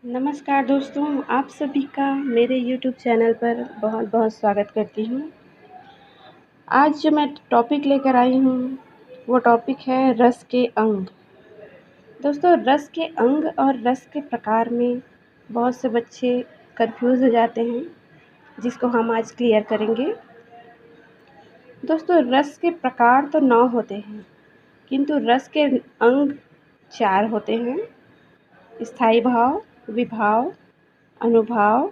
नमस्कार दोस्तों, आप सभी का मेरे यूट्यूब चैनल पर बहुत बहुत स्वागत करती हूँ। आज जो मैं टॉपिक लेकर आई हूँ वो टॉपिक है रस के अंग। दोस्तों, रस के अंग और रस के प्रकार में बहुत से बच्चे कंफ्यूज हो जाते हैं, जिसको हम आज क्लियर करेंगे। दोस्तों, रस के प्रकार तो 9 होते हैं, किंतु रस के अंग 4 होते हैं: स्थायी भाव, विभाव, अनुभाव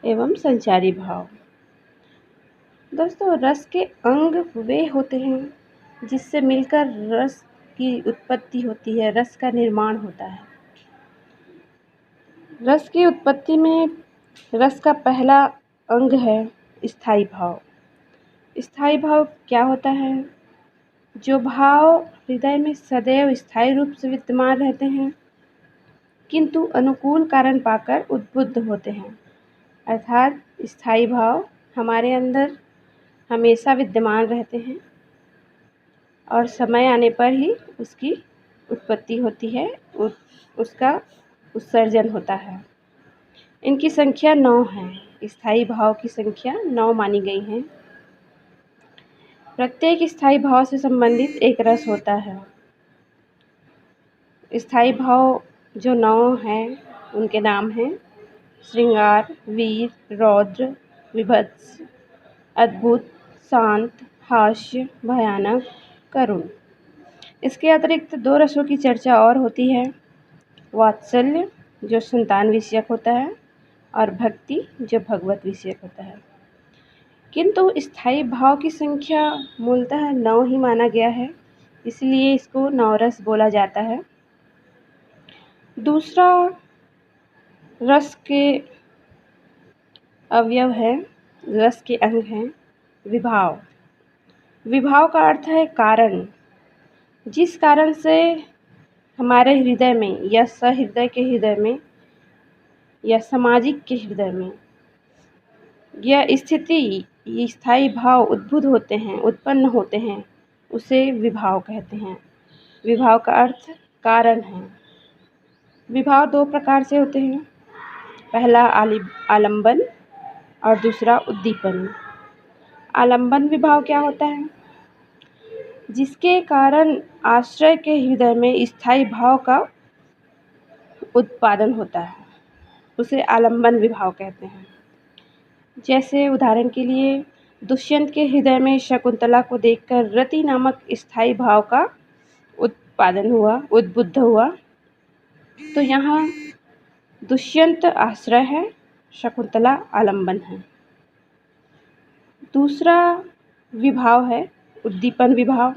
एवं संचारी भाव। दोस्तों, रस के अंग वे होते हैं जिससे मिलकर रस की उत्पत्ति होती है, रस का निर्माण होता है। रस की उत्पत्ति में रस का पहला अंग है स्थायी भाव। स्थायी भाव क्या होता है? जो भाव हृदय में सदैव स्थायी रूप से विद्यमान रहते हैं, किंतु अनुकूल कारण पाकर उद्बुद्ध होते हैं। अर्थात स्थायी भाव हमारे अंदर हमेशा विद्यमान रहते हैं और समय आने पर ही उसकी उत्पत्ति होती है, उसका उत्सर्जन होता है। इनकी संख्या 9 है। स्थायी भाव की संख्या 9 मानी गई है। प्रत्येक स्थायी भाव से संबंधित एक रस होता है। स्थायी भाव जो 9 हैं उनके नाम हैं श्रृंगार, वीर, रौद्र, विभत्स, अद्भुत, शांत, हास्य, भयानक, करुण। इसके अतिरिक्त 2 रसों की चर्चा और होती है: वात्सल्य जो संतान विषयक होता है और भक्ति जो भगवत विषयक होता है। किंतु स्थायी भाव की संख्या मूलतः 9 ही माना गया है, इसलिए इसको नवरस बोला जाता है। दूसरा रस के अवयव है, रस के अंग हैं विभाव। विभाव का अर्थ है कारण। जिस कारण से हमारे हृदय में या सहृदय के हृदय में या सामाजिक के हृदय में यह स्थिति, ये स्थायी भाव उद्भुत होते हैं, उत्पन्न होते हैं, उसे विभाव कहते हैं। विभाव का अर्थ कारण है। विभाव 2 प्रकार से होते हैं: पहला आलंबन और दूसरा उद्दीपन। आलंबन विभाव क्या होता है? जिसके कारण आश्रय के हृदय में स्थायी भाव का उत्पादन होता है, उसे आलंबन विभाव कहते हैं। जैसे उदाहरण के लिए दुष्यंत के हृदय में शकुंतला को देखकर रति नामक स्थायी भाव का उत्पादन हुआ, उद्बुद्ध हुआ। तो यहाँ दुष्यंत आश्रय है, शकुंतला आलंबन है। दूसरा विभाव है उद्दीपन विभाव।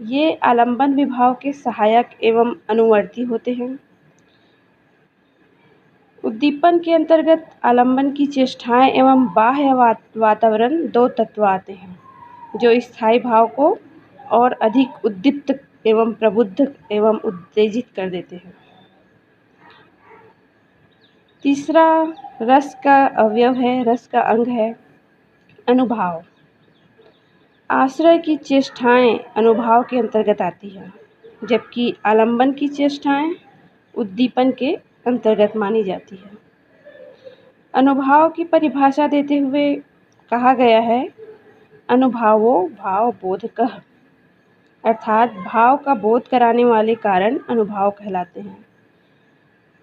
ये आलंबन विभाव के सहायक एवं अनुवर्ती होते हैं। उद्दीपन के अंतर्गत आलंबन की चेष्टाएं एवं बाह्य वातावरण 2 तत्व आते हैं, जो स्थायी भाव को और अधिक उद्दीप्त एवं प्रबुद्ध एवं उत्तेजित कर देते हैं। तीसरा रस का अवयव है, रस का अंग है अनुभाव। आश्रय की चेष्टाएं अनुभाव के अंतर्गत आती हैं, जबकि आलंबन की चेष्टाएं उद्दीपन के अंतर्गत मानी जाती है। अनुभाव की परिभाषा देते हुए कहा गया है, अनुभावो भाव बोधकः, अर्थात भाव का बोध कराने वाले कारण अनुभाव कहलाते हैं।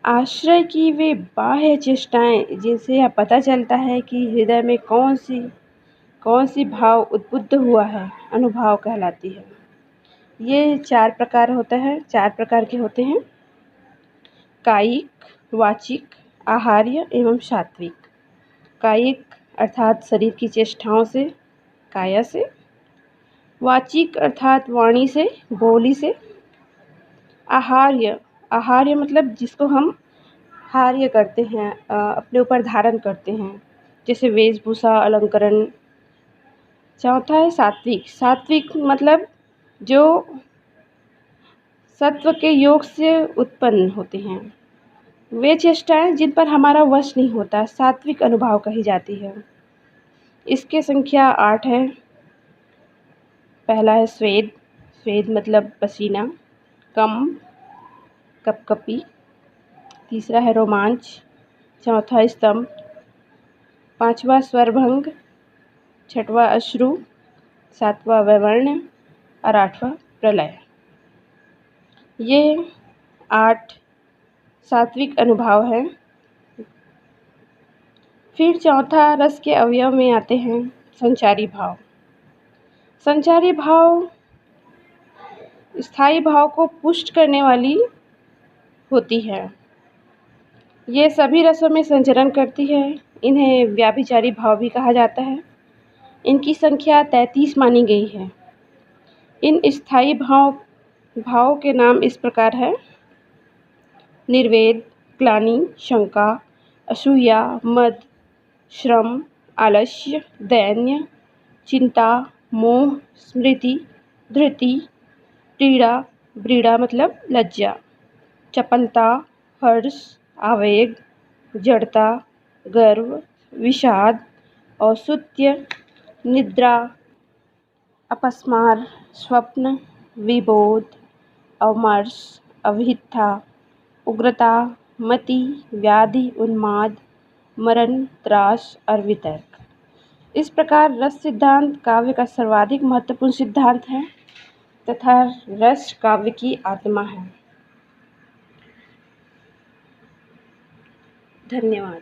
आश्रय की वे बाह्य चेष्टाएं जिनसे यह पता चलता है कि हृदय में कौन सी भाव उद्बुद्ध हुआ है, अनुभाव कहलाती है। ये 4 प्रकार के होते हैं: कायिक, वाचिक, आहार्य एवं सात्विक। कायिक अर्थात शरीर की चेष्टाओं से, काया से। वाचिक अर्थात वाणी से, बोली से। आहार्य मतलब जिसको हम हार्य करते हैं, अपने ऊपर धारण करते हैं, जैसे वेशभूषा, अलंकरण। चौथा है सात्विक। सात्विक मतलब जो सत्व के योग से उत्पन्न होते हैं, वे चेष्टाएं जिन पर हमारा वश नहीं होता, सात्विक अनुभाव कही जाती है। इसके संख्या 8 है। पहला है स्वेद। स्वेद मतलब पसीना। कम, कपकपी। तीसरा है रोमांच, चौथा स्तंभ, पांचवा स्वरभंग, छठवां अश्रु, सातवां वैवर्ण्य और आठवां प्रलय। ये 8 सात्विक अनुभव हैं। फिर चौथा रस के अवयव में आते हैं संचारी भाव। संचारी भाव स्थायी भाव को पुष्ट करने वाली होती है। ये सभी रसों में संचरण करती है। इन्हें व्याभिचारी भाव भी कहा जाता है। इनकी संख्या 33 मानी गई है। इन स्थायी भाव के नाम इस प्रकार है: निर्वेद, ग्लानि, शंका, असूया, मद, श्रम, आलस्य, दैन्य, चिंता, मोह, स्मृति, धृति, पीड़ा, व्रीड़ा मतलब लज्जा, चपलता, हर्ष, आवेग, जड़ता, गर्व, विषाद, औसुत्य, निद्रा, अपस्मार, स्वप्न, विबोध, अवमर्श, अविहिता, उग्रता, मति, व्याधि, उन्माद, मरण, त्रास और वितर्क। इस प्रकार रस सिद्धांत काव्य का सर्वाधिक महत्वपूर्ण सिद्धांत है तथा रस काव्य की आत्मा है। धन्यवाद।